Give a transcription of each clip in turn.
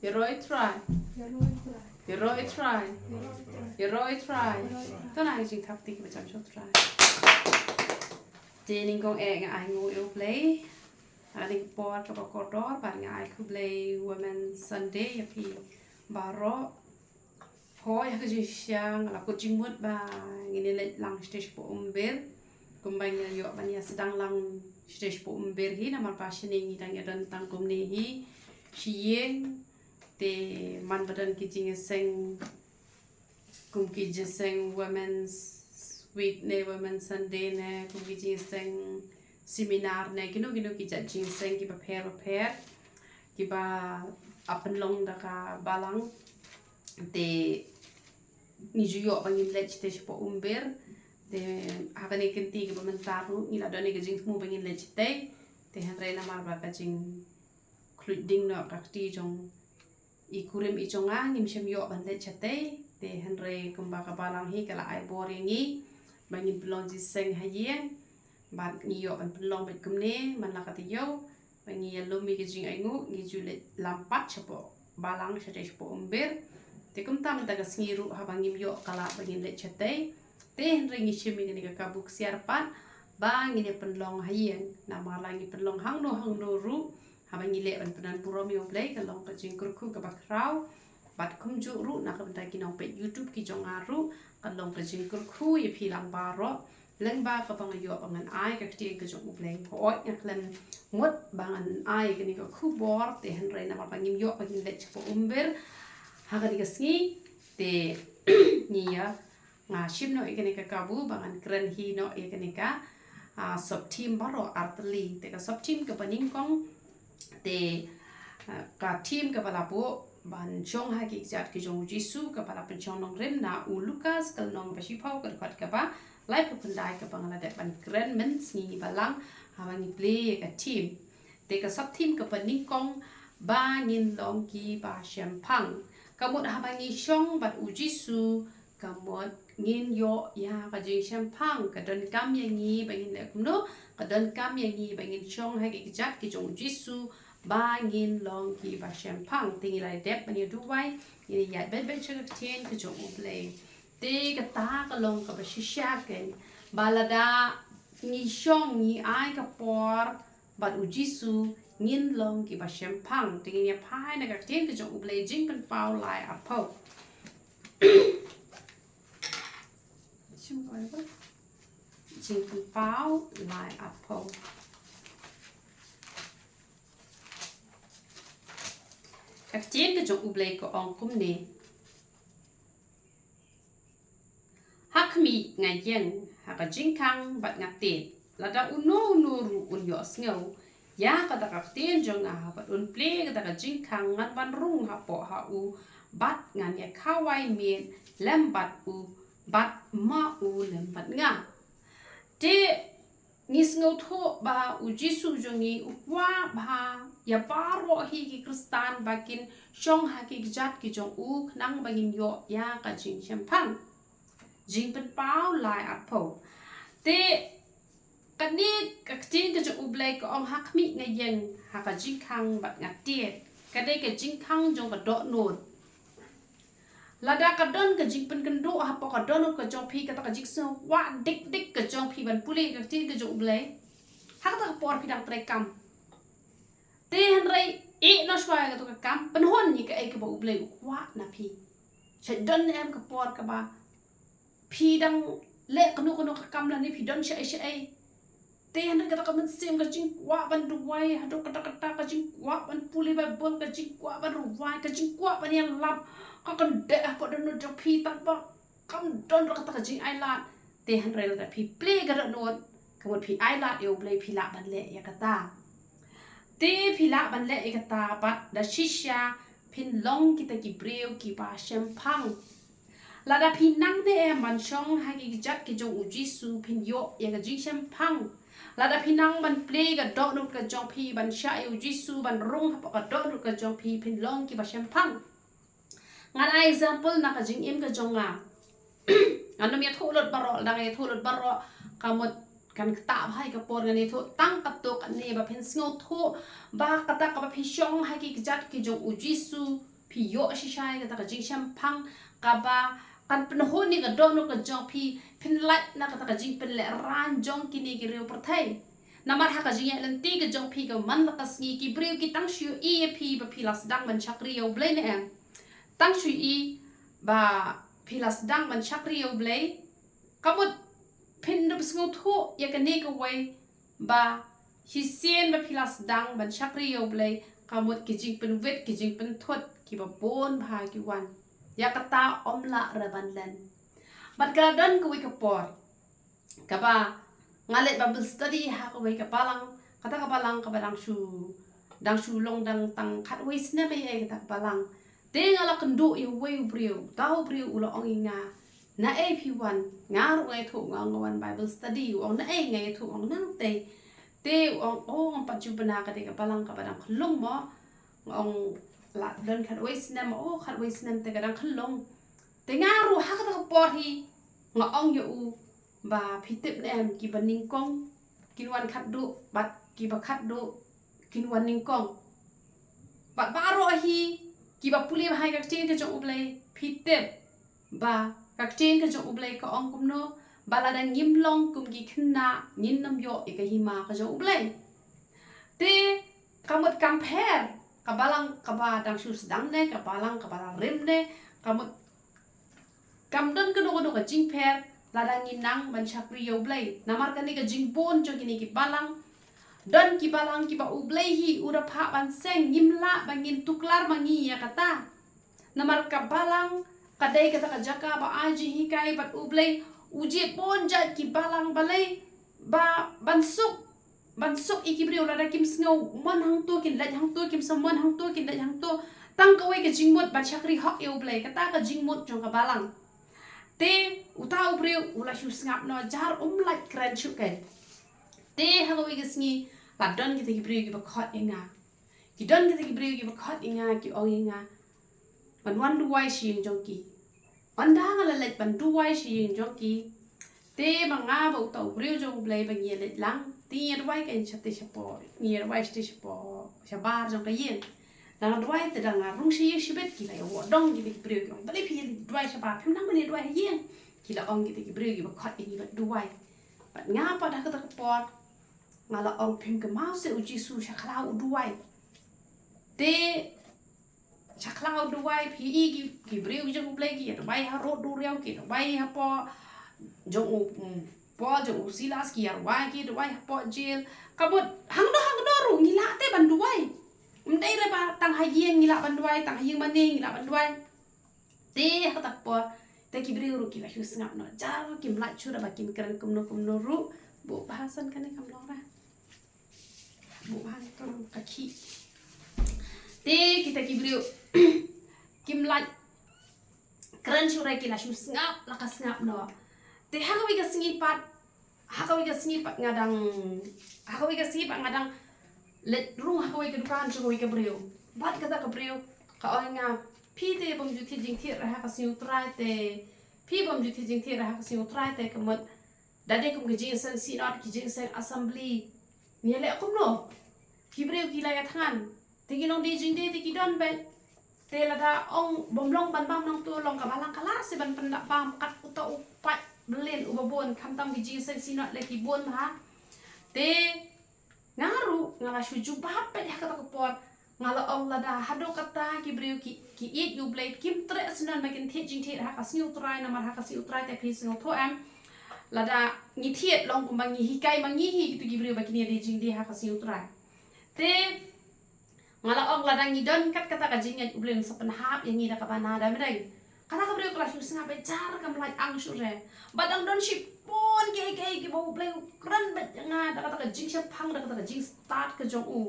Heroi try. Heroi try. Heroi try. Tôi nói chuyện thập tích mà chăm chút try. Chị nên con ai ngồi yêu play. Aling pot ka bakodor par ngai ku play Women Sunday ya pi baro. Hoi ha ji siang la ko jimut ba ngini le lang stage po umber. Kumbang yo banya sedang lang stage po umber hi namar passioning dang ya dan tang kumni hi sieng te man badan ki jing seng kum ki seng Women's Week ne Women's Sunday ne kum ki jing seng seminar ne kino ki jat jing seng ki prepare ki ba apen long da ka balang te ni juyo bangin lech te po umber te hakane kenti ki ba mentaru ni la done ki jing mu bangin lech te han rena mar ba ka jing ding no ka ti jong i kurim i jonga ngim shem yo ban lech te han re kum ba ka balang hi kala ai boring ngi bangin pelong ji seng hayeng bat ngi yo ban pelong bet kumne man la ka ti yo bangi ya lumi ki jing aingu ngi jule lampat chapo balang shate chapo umber te kum tam daga singiru ha bangim yo kala bangin le chate te henre ngi shimi ni ka kabuk siarpan bang ngi penlong hayeng na mala ngi penlong hang no ru ha bangi le ban penan purom yo play kalong ka jing kurku ka bakrau bat kum ju ru na ka benta ki nong pe YouTube ki jong aru kalong ka jing kurku ye philang baro leng ba ka bang yo bangan ai ka ti ka jong play oi yak lem mut bangan ai ka ni ka khu bor te henre na bangim yo bangin le chapo umber ha ka ni ka sngi te ni ya nga shim no ikani ka kabu bangan kren hi no ikani ka sub team baro artli te ka sub team ka paning kong te ka team ka pala po ban chong ha ki jat ki jong jisu ka pala pen chong nong rem na u Lucas kal nong ba shi phau ka khat ka ba lai pu pandai ka bangala de ban kren men sngi balang ha bangi play ka team te ka sub team ka paning kong ba ngin long ki ba champang kamot ha bangi shong bat u jisu kamot ngin yo ya ka jing champang ka don kam yang ngi bangin le kumno ka don kam yang ngi bangin chong ha ki jat ki jong jisu ba ngin long ki ba champang tingi lai dep bani du wai ni ya bet bet chak tien ka jong play te ka ta ka long ka ba shisha ken balada ni shong ni ai ka por bat u jisu ngin long ki ba champang tingi ya pai na ka tien ka jong play jing pen pau lai a po jing pen pau lai a po các chiến cái chỗ ublei của ông cũng nè hắc mi ngày dân hắc cái chính khang bát ngặt tiền là đã uno ru un yo sngau ya ka ta các tiền jong à bát un play ka ta cái chính khang ngan ban rung ha po ha u bát ngan ya khawai mien lem bát u bát ma u lem bát nga te nis ngau tho ba u jisu jongi wa ba ya paro hi ki kristan bakin shong ha ki jat ki jong u nang bangin yo ya ka jing champang jing pen pau lai apo te kani ka tin ka jo ublai ko ong hak mi ngai yen ha ka jing khang bat ngat tie ka dei ka jing khang jong ka do non lada ka don ka jing pen kan do ha po ka don ka jong phi ka ta ka jing so wa dik ka jong phi ban puli ka tin ka jo ublai ha ka ta por phi dang tre kam te han rai e no shwa ka to ka kam pen hon ni ka e ka ba ublai wa na phi che don em ka por ka ba phi dang le ka no ka kam la ni phi don che ai te han ka ta ka man sim ka jing wa ban du wai ha do ka ka jing wa ban puli ba bon ka jing wa ban ru wai ka jing wa ban yang lap ka kan de po don no phi tan ba kam don ka ta ka jing ai la te han rai la phi play ka no ka mo phi ai la e ublai phi la ban le ya ka ta te phila ban le ekata bat da shisha phin long kita ki breu ki ba champang la da phin nang de man chong ha ki jat ki jong u jisu phin yo ya ga jing champang la da phin nang ban play ga do no ka jong phi ban sha u jisu ban rong ha ka do no ka jong phi phin long ki ba champang ngan example na ka jing im ka jong nga anu mi thulot baro da ga thulot baro kamot kan ta hai ka por ngani tho tang ka to kan ne ba phen sngo tho ba ka ta ka ba phi shong hai ki jat ki jong u jisu yo shi shai kata ka jing sham pang kaba kan penho ni ka don no ka jong pi pinlat na kata ka jing penle ran jong kini ki reu perthai namar ha ka jing lenti ka jong pi ka man la ka sngi ki breu ki tang shu e pi ba pilas dang man chakri yo blai ne em tang shu i ba pilas dang man chakri yo blai kamut pin du sngu thu ya ka ne ka wai ba hisien ba pilas dang man chakri yo blai kamut ki jing pen wet ki jing pen thot ki ba bon bha ki wan ya kata omla raban len bat ka don ko ka por ka ba ngalet bible study ha ko ka palang kata ka palang ka barang dang shu long dang tang khat wis na be e kata palang te ngala kendu yo we brio tau brio ulo ong inga na e p1 ngar ngai thu ngawan bible study ong na e ngai thu ong nang te ong pat ju bana ka te ka palang ka barang lung mo ong la don khat wis na mo khat wis nam te kadang khlong te ngaru ha ka por hi nga ong yo u ba phitip em ki baning kong kinwan khat du bat ki ba khat du kinwan ning kong bat baro hi ki ba puli ba hai ka tin ka jong ublai phitip ba ka tin ka jong ublai ka ong kum no bala dang ngim long kum ki khna nin nam yo e ka hi ma ka jong ublai te kamut compare kabalang kaba dang sus dang ne kabalang kabala rim ne kamut kamdon ka do ka jing per ladang inang ban chakri yo blai namar ka ni ka jing bon jo kini ki balang don ki balang ki ba u blai hi ura pha ban seng ngimla bangin tuklar mangi ya kata namar ka balang kadai kata ka jaka ba aji hi kai bat u blai uje bon jat ki balang balai ba bansuk ikibrio lada kim snow man hang to kin laj hang to kim sam man hang to kin laj hang to tang ka wei ka jingmot ban chakri hok eu blai kata ka jingmot jong ka balang te utau brio ula shu ngap no jar laj kran chu kai te ha ka wei ka sngi la don ki te brio ki ba khot inga ki don ki te brio ki ba khot inga ki ong inga ban wan du wai shi jong ki ban da nga la laj ban du wai shi jong ki te manga ba utau brio jong blai ba ngi laj lang tier wai kan chate chapo nier wai ste chapo chabar jong ka yen dang dwai te dang rung shi shibet ki la yo dong ki ki breu ki bale phi dwai chapa phim nang ne dwai yen ki la ong ki ki breu ki ba khat ni ba dwai pat nga pa da ka ta pot nga la ong phim ka mau se uji su sha khla u dwai te sha khla u dwai phi i ki breu jong play ki dwai ha ro du reu ki dwai ha po jong u po jong silas ki ar wai ki dwai po jil kabut hang do ru ngila te ban dwai mdai re ba tang hayeng ngila ban dwai tang hayeng mane ngila ban dwai te ha tak po te ki bri ru ki la hus ngap no jar ki mla chu ra ba kim kran kum no ru bu bahasan kan kam lo ra bu han to ka ki te kita ki bri kim la kran chu ra ki la hus ngap la ka ngap no te ha ka wi ka singi pat ngadang ha ka wi ka singi pat ngadang let rung ha ka wi ka dukan chu wi ka brio bat kata ka brio ka oi nga phi te bom ju thi jing thi ra ha ka siu trai te phi bom ju thi jing thi ra ha ka siu trai te kamot dade kum ki jing sang si not ki jing sang assembly ni le kum no ki brio ki la ya than te ki long di jing de te ki don be te la da ong bom long ban bam nong tu long ka balang kala se ban pen da bam kat uta upat belen ubabon kam tam ki jing sang si not le ki bon ha te ngaru ngala shuju ba pe ha ka ta por ngala ong lada hado kata ki brio ki eat you blade kim tre snan makin the jing the ha ka siu trai na mar ha ka siu trai te phi sing tho am lada ngi thiet long kum bangi hi kai mangi hi tu ki brio bakini de jing de ha ka siu trai te ngala ong lada ngi don kat kata ka jing you blade sapan hap yang ngi da ka bana da mreng kata ka brio kala shu singa be jar kam lai ang shu re badang don ship pon ke bo blade kran bet nga da kata ka jing sha phang da kata ka jing start ka jong u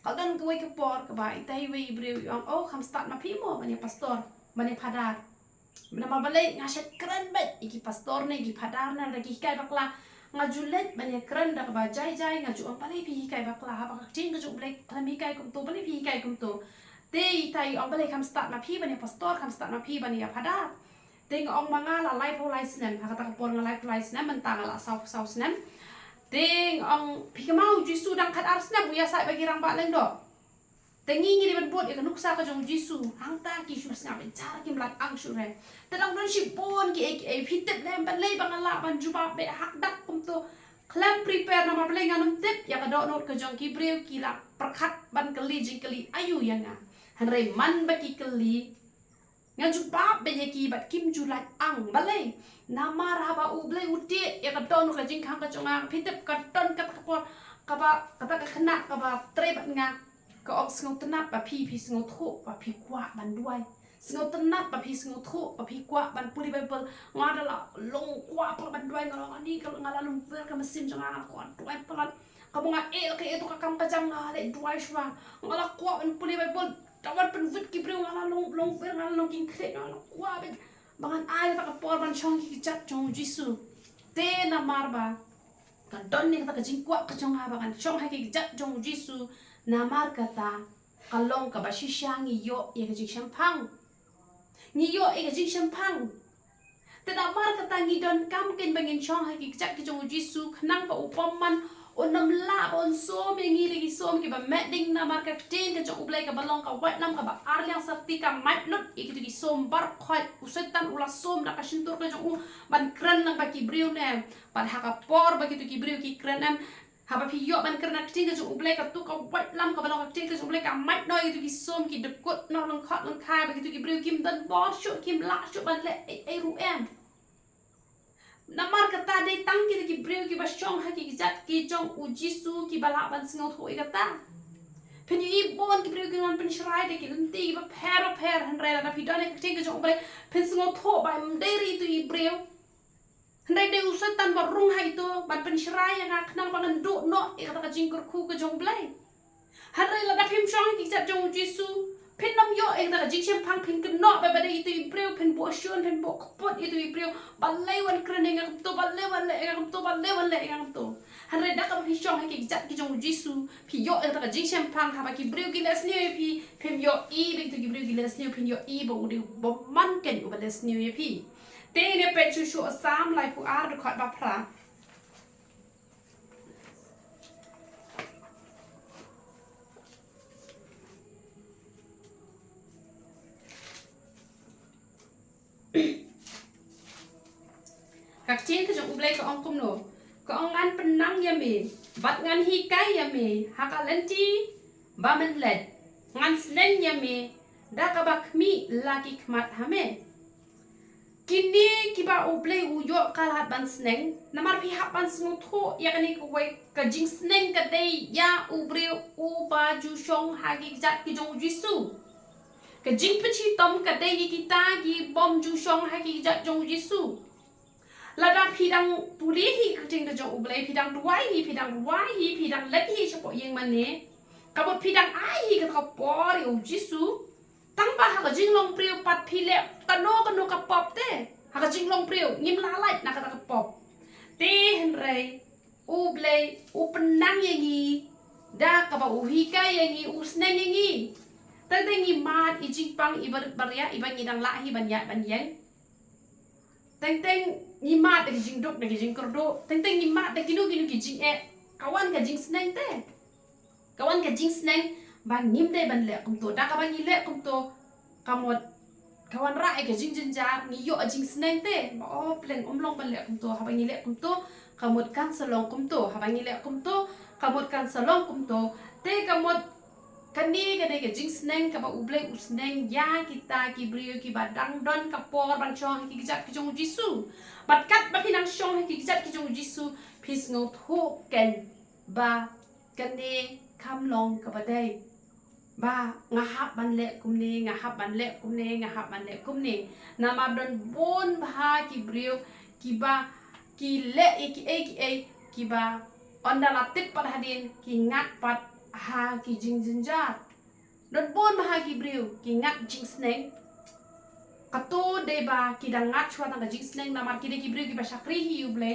kaldan ko ke por ka bai tai we breu yang oh kam start ma pimo mane pastor mane phadar mana mabale nga shat kran bet iki pastor ne iki phadar na lagi kai bakla nga julet mane kran da ba jai nga ju am bale pi kai bakla ha bak ting ka ju blek thami kai kum to bale pi kai kum to te tai am bale kam start ma pi mane pastor kam start ma pi bane ya phadar te nga ong manga la lai po lai snem ha kata por nga lai po lai snem man tang la sau snem ting ong pikamau jisu dang khat arsna buya sai bagi rang ba leng do tengi ni ban bot ikan nuksa ka jong jisu hang ta ki shu sna ben cara ki mlat ang shu re tadang don shi bon ki e fitet lem ban lei bang ala ban juba be hak dak kum to klam prepare na ma play nganum tip ya ka do not ka jong ki breu ki la perkhat ban keli jing keli ayu ya nga han re man ba ki keli ngan juba be ye ki bat kim ju lat ang balai nama raba u blai uti ya ka do no ka jing khang ka jong ang fitet ka ton ka ka ba kata ka khna ka ba tre bat ngaก็ออกสงบตนับปะพี่สงบทุปะพี่กว่าบันด้วยสงบตนับปะพี่สงบทุปะพี่กว่าบันปุริไปเปิลงาดละลงกว่าปะบันด้วยงาอันนี้ก็งาละลงเพื่อกันมาซิมจังงาก่อนด้วยปะก็มึงเอลเคเอตุกกำกระจังงาเลยด้วยชัวงาละกว่าบันปุริไปเปิลแต่วันเป็นวิทกิบเรื่องงาละลงเพื่องาละลงกินเคงาละกว่าเป็นบางอันอายตะกปอบันช่องกิจัดจงจิสุเตนามาร์บากันตอนนี้ตะกจิงกว่าก็จงหาบางช่องให้กิจัดจงจิสุnamar kata kalong ka basisya ngiyo ya gajing syampang ngiyo ya gajing syampang namar kata ngidon kam ken bangin chong haki kjak ki jong jisu khnang pa upaman onam la on som yang ngi lagi som ki ba medding namar ka ten ka jong ublai ka balong ka wat nam ka ba arliang sakti ka mat not ikitu ki som bar khot usetan ula som na ka shintur ka jong ban kran nang ba ki briu ne par haka por ba ki tu ki briu ki kran am haba pi yo ban kerana kting ka jong ublai ka tu ka wat lam ka balong ka kting ka jong ublai ka mat noi itu ki som ki dekut no long khot long khai begitu ki breu kim dan bor shu kim la shu ban le ai ru em namar kata dei tang ki breu ki ba chong ha ki jat ki jong u jisu ki bala ban singo thoi kata pen yi bon ki breu ki ngon pen shrai de ki lenti ki ba per han re la pi don ka kting ka jong ublai pen singo tho ba dei tu yi breu Hendai dia usatan barung hai tu, ban pencerai yang nak kenal bangan duk no, kata ka jingkur ku ke jong blai. Hendai la dak him chong ki jat jong jisu, pen nam yo kata ka jing sempang pen ke no, ba bade itu ibreu pen bo shun pen bo kopot itu ibreu, balai wan kren ngam tu balai wan le ngam tu balai wan le ngam tu. Hendai dak ka him chong ki jat ki jong jisu, pi yo kata ka jing sempang ha ba ki breu ki les ni pi, pen yo I be tu ki breu ki les ni pen yo I bo udu bo man ken u ba les ni pi. Iniเป็นชูสามลายผู้อาร์ดคอดบัพระกักจีนก็จะอุบเลยก็องคุมโนก็องงานเป็นนังยามีบัดงานฮีไกยามีฮักเลนจีบามันเล็ดงานสเลนยามีดากบักมีลากิขมัดฮะเมkini kiba ublay uyo kalat ban sneng namar pihak ban smutu yakni kuwe kajing sneng kadai ya ubre uba jushong hagi jat ki jong jisu kajing pechi tom kadai kita gi bom jushong hagi jat jong jisu lada pidang pulihi kajing de jong ublay pidang duai pidang leti chapo yeng mane kabot pidang ai ka kapori u jisu tanpa haka jinglong priu pat pile kano ka pop te haka jinglong priu ngim lalai na kata ka pop te henrei ublei upenang yengi da ka ba uhika yengi usneng yengi teng mat I jingpang ibar barya ibang idang lahi banyak banyang teng mat de jingdok de jingkordo teng mat de ginu ki jing kawan ka jing sneng te kawan ka jing sneng ban ngim de ban le kum to da ka ban le kum to kamot kawan ra ke jing jenjar ni yo jing sneng te oh pleng long ban le kum to ha ban le kum to kamot kan salong kum to ha ban le kum to kamot kan salong kum to te kamot kani ke de jing sneng ka ba ubleng usneng ya kita ki brio ki badang don ka por ban chong ki jat ki jong jisu bat kat ba pinang chong ki jat ki jong jisu pis ngo tho ken ba kani kam long ka ba dai ba ngahap ban le kumni ngahap ban le kumni nama don bon bah ki brio ki ba ki le ki ba onda latip par hadin ki ngat pat ha ki jing jinjar don bon bah ki brio ki ngat jing sneng kato de ba ki dang ngat chwa tang jing sneng nama ki de ki brio ki ba sakri hi uble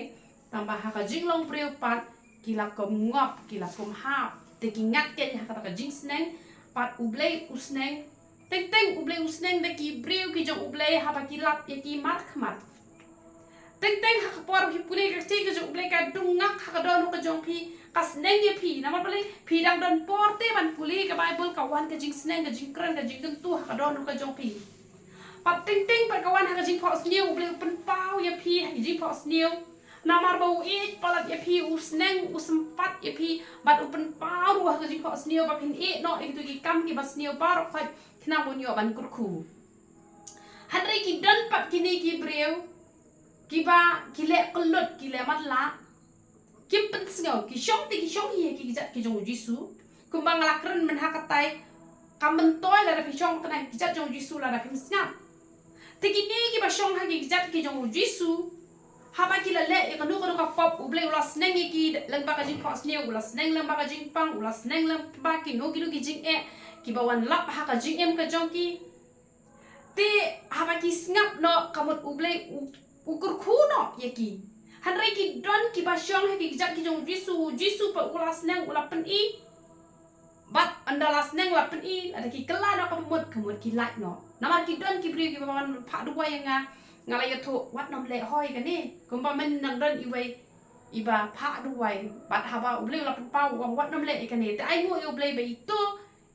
tambah ha ka jing long brio pat ki la kom ngop ki la kom ha te ki ngat ken ha ka jing sneng pat ublay usneng teng ublay usneng de ki breu ki jong ublay ha ba ki lap ya ki mark mat teng ha por hi pune ka ti ka jong ublay ka dungak ha ka don ka jong pi kas neng ye phi na ma bale phi dang don porte ban puli ka Bible ka wan ka jing sneng ka jing kran ka jing dun tu ka don ka jong phi pat ting ting pat ka wan ha ka jing phos niu ble pen pau ye phi ha jing phos niu namar bau it palat ye phi usneng usempat ye phi bat upen pau ruah ka jing phos niu ba phin it no itu ki kam ki bas niu par khoi khna bon yo ban kur khu hadri ki dan pat kini ki breu ki ba ki le kelut ki le mat la ki pen sngau ki shong hi ki jat ki jong jisu kumbang lakren men hakatai kam men toy la da pi shong tanai ki jat jong jisu la da pim snap te ki ni ki ba shong ha ki jat ki jong jisu ha ba ki la le e kanu kanu ka pop u ble ulas neng ki lang ba ka jing phos ne ulas neng lang ba ka jing pang ulas neng lang ba ki no ki jing e ki ba wan lap ha ka jing em ka jong ki te ha ba ki snap no kamot u ble ukur khu no ye ki han rei ki don ki ba shong ha ki jat ki jong jisu pa ulas neng ulap pen i bat andalas neng lap pen i ada ki kela no kamot ki like no namar ki don ki bri ki ba wan pha du yang ngala ya thu wat nom le hoi ka ni kumpa men nang don i wei iba pha du wai bat ha ba u ble lap pen pau wang wat nom le ka ni te ai ngo u ble be itu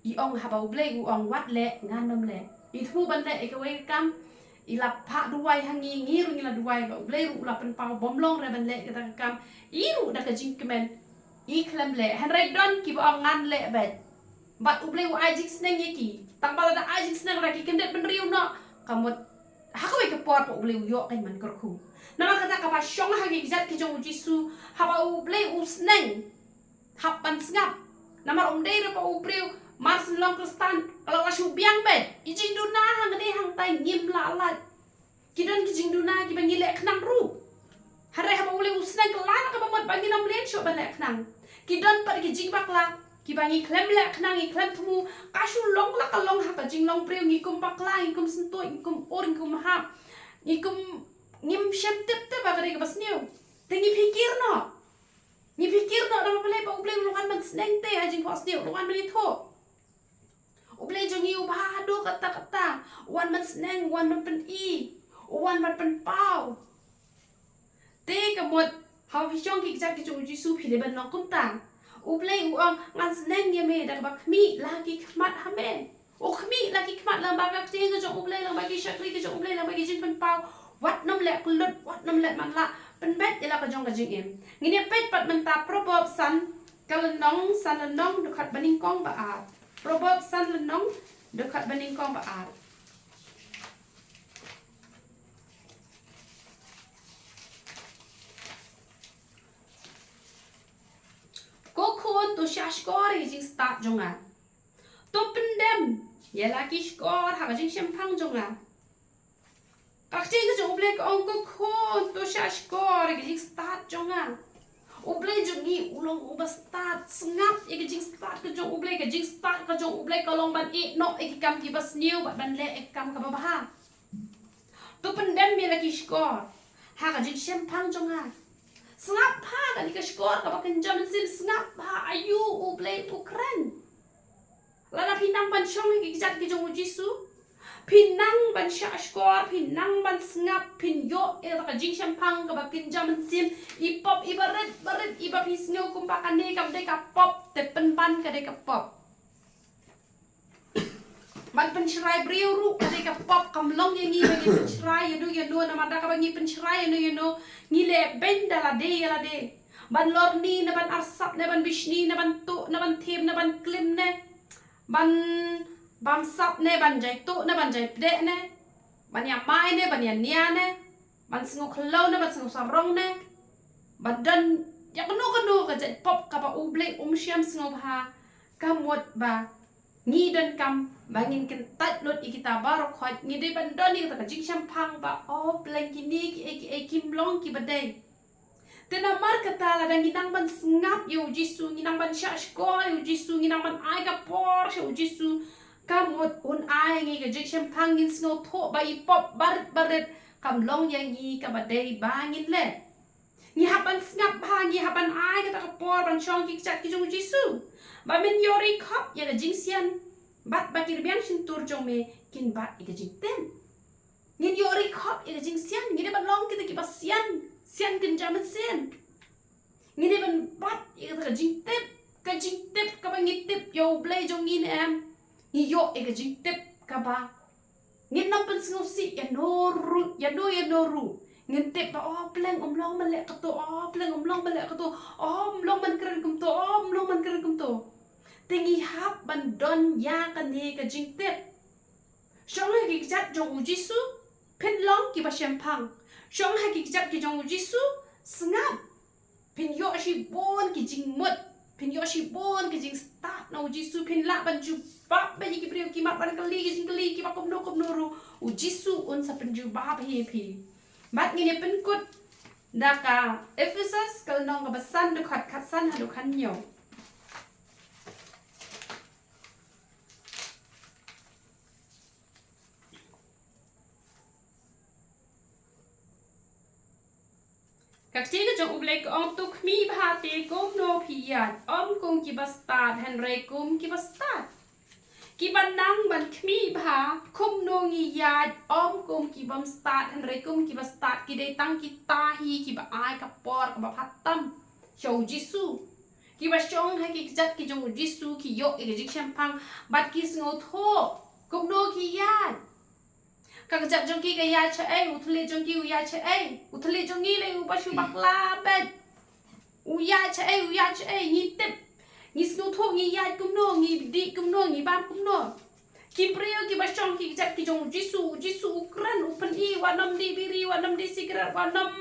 i ong ha ba u ble u ong wat le ngan nom le i thu ban le ka wei kam ilap pha duai hangi ngiru ngila duai ba ble ru la pen pau bom long re ban le ka kam i ru da ka jing kemen i klem le han rei don ki ba ngan le bet bat u ble u ai jing sneng ye ki tang bala da ai jing sneng ra ki kendet ben riu no kamot ha ka wei ka por pa u ble u yo kai man kor khu na ma kata ka ba shong ha ki jat ki jong jisu ha ba u ble u sneng hap ban snap na ma dei re pa u bre Mars long kristan kalau asu biang bet ijing duna hang ne hang tai ngim la la kidan ki jing duna ki bangi le khnang ru hare ha ule usna klan ka bamot bangi nam len sho ban le khnang kidan par ki jing bakla ki bangi klem le khnang i klem thumu kasu long la ka long ha ka jing long preu ngi kum bakla ngi kum sento ngi kum or ngi kum ha ngi kum ngim shem tep te ba gare ka basniu tengi pikir no da bale ba ule longan man sneng te ha jing hosniu longan mali tho uble jongi ubah do kata wan man sneng wan man pen i wan man pen pau te kamot ha fi chong ki jak ki jong jisu phi le ban long kum ta uble uang ngan sneng ye me da ba khmi la ki khmat ha me o khmi la ki khmat la ba ka te ga jong uble la ba ki shakli ki jong uble la ba ki jing pen pau wat nom le kulut wat nom le man la pen bet ila ka jong ka jing em ngine pet pat man ta proverb san kalenong dekat baning kong ba a Proverb san lenong dekat baning kong ba ar. Ko khon to sha skor jing start jonga. To pendem ya lagi skor ha jing sempang jonga. Kak jing jong blek ong ko khon to sha skor jing start jonga. Uble jongi ulong uba start sengap ya jing start ke jong uble ke jing start ke jong uble ka long ban i no e kam ki bas new ban le e kam ka ba ha to pendem me lagi skor ha ka jing sempang jong ha sengap ha ka ni ka skor ka ba kan jam sim sengap ha ayu uble ukran la na pinang ban chong ki jat ki jong jisu pinang ban sha skor pinang ban sengap pin yo e ka jing sempang ka ba kin jam sim i pop i baret i ba pis ngeu kum pa kan ne kam de ka pop te pen ban ka de ka pop ban pen shrai briu ru ka de ka pop kam long ye ngi ba pen shrai ye no na ma da ka ba ngi pen shrai ye no ngi le ben da la de ban lor ni na ban arsap na ban bishni na ban to na ban them na ban klim ne ban bam sap ne ban jai to na ban jai de ne ban ya mai ne ban ya nia ne ban singo khlo ne ban singo sarong ne ban dan ya kanu ka jai pop ka ba uble siam singo ha kamot ba ngi dan kam bangin ken tat lot ikita barok khot ngi de ban don ni ka jing champang ba o blank ni ki e kim long ki badai tena mar kata la dan nginang ban ngap yo jisu nginang ban shash ko yo jisu nginang ban ai ka por yo jisu kamot un ai ngi ka jing champang ngin singo tho ba i pop baret kam long yang ngi ka badai bangin le ngi haban ngap ba ngi haban ai ka ta por ban chong ki chat ki jong jisu ba men yori khop ya ka jing sian bat bakir biang sin tur jong me kin bat i ka jing tem ngin yori khop ya ka jing sian ngi de ban long kita ki ba sian kin jaman sian ngini ban bat ka jing tip ka ba ngi tip yo blay jong ngin em ngi yo ka jing tip ka ba ngin nam pen singo si ya noru ngin tip ba pleng long man le ka to pleng long man le ka to long man kren kum to long man kren kum to tingi hap ban don ya ka ni ka jing tip shong ha ki jat jong u jisu pin long ki ba shempang shong ha ki jat ki jong u jisu sngap pin yo shi bon ki jing mot pin yo shi bon ki jing start na u jisu pin la ban ju ba ba ki priyo ki mat ban kali ki ba kom no ru u jisu un sa pen ju ba pi bat ngini pen kut daka Ephesus kal nong ka basan du khat san ha du khan yo các chị cái chỗ ublek om tu khmi bha te kom no phiat om kum ki bastad henre kum ki bastad ki ban nang ban khmi bha kum no ngi yat om kum ki bam stad henre kum ki bastad ki dei tang ki ta hi ki ba ai ka por ka ba phatam show jisu ki ba shong ha ki jat ki jong jisu ki yo e jik champang bat ki sngo tho kum no ki yat các jat jong ki ga ya che ai uthli jong ki u ya che ai uthli jong ni le u ba shu bakla bet u ya che ai ni tip ni snu tho ni ya kum no ni di kum no ni bam kum no ki priyo ki ba shong ki jat ki jong jisu ukran upan I wa nam di biri wa nam di sigrat wa nam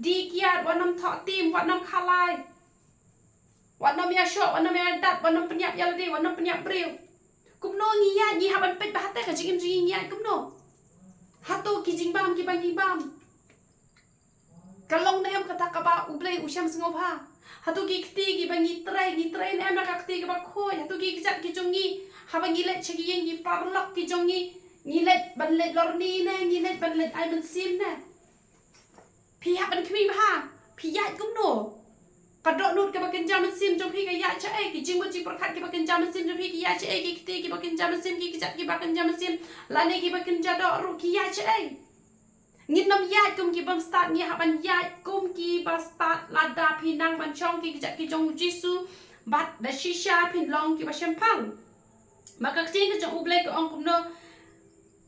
di kiat wa nam tho tim wa nam khalai wa nam ya sho wa nam ya dat wa nam penyap ya lade wa nam penyap priyo kum no ni ya ni ha ban pet ba hata ka jing jing ya kum no hato ki jing bam ki bang bam kalong na em kata ka ba ublay usyam singo pha hato ki kti ki bang trai na em na ka kti ka ba khoi hato ki jat ki jongi ha bang let chegi yeng ki parlok ki jongi ni let ban let lor ni na ni let ban let ai ban sim na phi ha ban khmi pha phi ya kum no ka do nut ka ba ken jam sim jong phi ka ya cha ai ki jing mo ji prakhat ki ba ken jam sim jong phi ki ya cha ai ki kti ki ba ken jam sim ki jat ki ba ken jam sim la ne ki ba ken ja do ru ki ya cha ai ngin nam ya kum ki bam start ni ha ban ya kum ki ba start la da phi nang ban chong ki jat ki jong jisu bat da shisha phin long ki ba shempang maka ting ka jong ublek ko ong kum no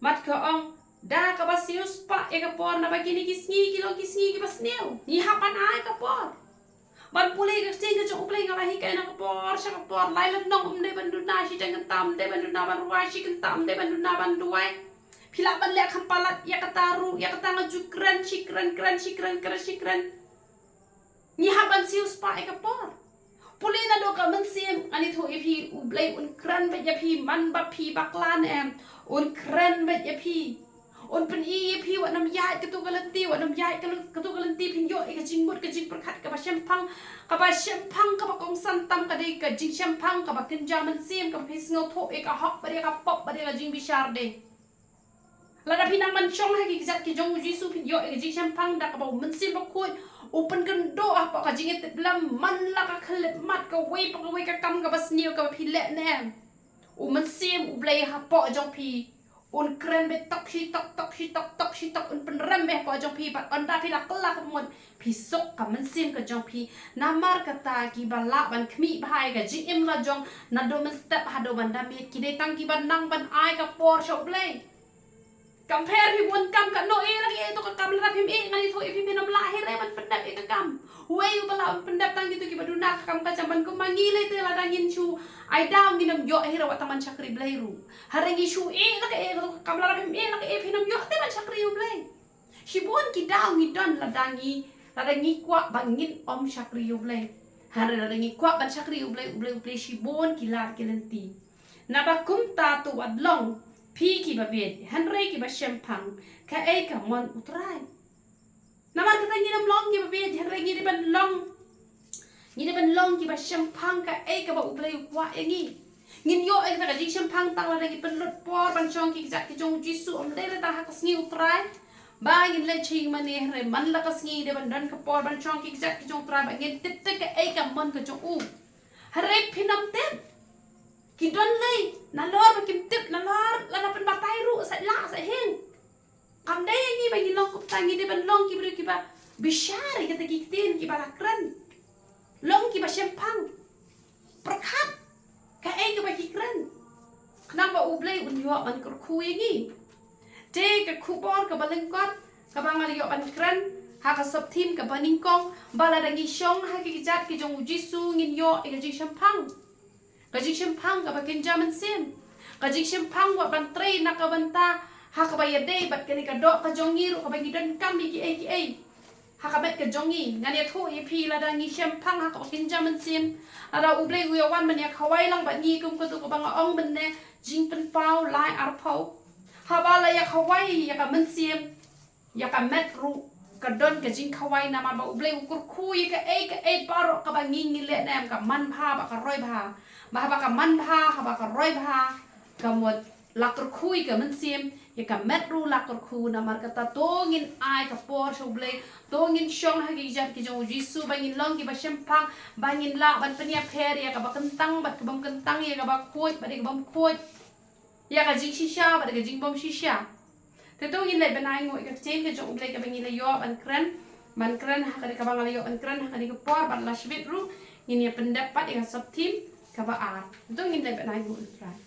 mat ko ong da ka ba sius pa e ka por na ba kini ki sngi ki ba sneu ni ha ban ai ka por ban pulai ka ting ka jong ublek ngala hi ka na ka por sha ka por lai lan nong de ban du na shi jang tam de ban du na ban wa shi kan tam de ban du na ban duai pila ban le khampalat ya kataru ya katanga jukran shikran ni haban sius pa e kapor pulina do ka man sim ani tho e phi ublay un kran ba ya phi man ba phi baklan em un kran ba ya phi un pen I phi wa nam ya ka tu galanti wa nam ya ka tu galanti phin yo e ka jing mut ka jing prakhat ka ba shempang ka ba kong san tam ka de ka jing shempang ka ba kinja man sim ka phi sngo tho e ka hop ba de ka pop ba de ka jing bishar de lada pinang man chong ha ki jat ki jong jisu phin yo e ji champang da ka ba man sim ba khoi open kan do ah pa ka jing et lam man la ka khalet mat ka wei pa ka wei ka kam ka bas niu ka phi le ne u man sim u blay ha po jong phi un kren be tok shi tok un pen rem be po jong phi ba on da phi la kla ka mon phi sok ka man sim ka jong phi na mar ka ta ki ba la ban khmi bhai ka ji im la jong na do man step ha do ban da me ki de tang ki ban nang ban ai ka por sho blay compare pi buon kam ka no e lagi to ka kam la pim e ngani tho e pim nam la he re man pendap e ka kam we u bala pendap tang gitu ki baduna kam ka jaman ko mangi le te la dangin chu ai daw ngi nam yo he ra taman chakri blai ru harangi chu e la ka e to kam la pim e la ka e pim nam yo te man chakri u blai si buon ki daw ngi don la dangi kwa bangin om chakri u blai har la dangi kwa ban chakri u blai si buon ki lar ki lenti na ba kum ta tu adlong phi ki ba vet hanre ki ba shempang ka e ka mon utrai namar ka tangi nam long ki ba vet hanre ngi ban long ki ba shempang ka e ka ba uplay kwa engi ngin yo e ka ji shempang tang la ngi ban lot por ban chong ki jat ki jong jisu om le ta ha ka sngi utrai ba ngin le chi mane hre man la ka sngi de ban dan ka por ban chong ki jat ki jong utrai ba ngin tip te ka e ka mon ka jong u hare phinam tem ki don lei na lor ba kim tip na lor la na pen batai ru sa la sa hen kam dai ni ba ni long ko tangi de ban long ki bru ki ba bishari ka ta ki ten ki ba la kran long ki ba sempang perkat ka ke ba kikren kenapa ublay unyo man kurkuy ni te ka kubor ka balengkot ka bangal yo ban kren ha ka sop tim ka baningkong bala dangi syong ha ki jat ki jong jisu ngin yo ka jing sempang ka ba kinjaman sim ka jing sempang wa ban tre na ka banta ha ka ba yade bat kani ka do ka jong ngiru ka ba gidan kam ki ai hakamet ke jongi ngani thu ipi la da ngi sempang hak kin jaman sim ada ublei uyawan man ya khawai lang ba ni kum ko tu ko bang ong ben ne jing pen pau lai ar pau habala ya khawai ya ka men sim ya ka met ru ka don ka jing khawai na ma ba ublei ukur khu ya ka e paro ka ba ngi le nem ka man pha ba ka roi pha ba ka man pha ha ba ka roi pha ka mod lakur kui ka men sim ya ka met ru lakur khu na mar ka ta tongin ai ka por so blei tongin syong ha gi jat ki jong jisu bangin long ki ba sempang bangin la ban penia pher ya ka ba kentang bat ka bam kentang ya ka ba kuat ba ka bam kuat ya ka jing shisha ba ka jing bom shisha te tongin le benai ngoi ka chen ka jong blei ka bangin la yo ban kren ha ka bang la yo ban kren ha ka ka por ban la shbit ru ngin ya pendapat ya sab tim ka ba ar tongin le benai ngoi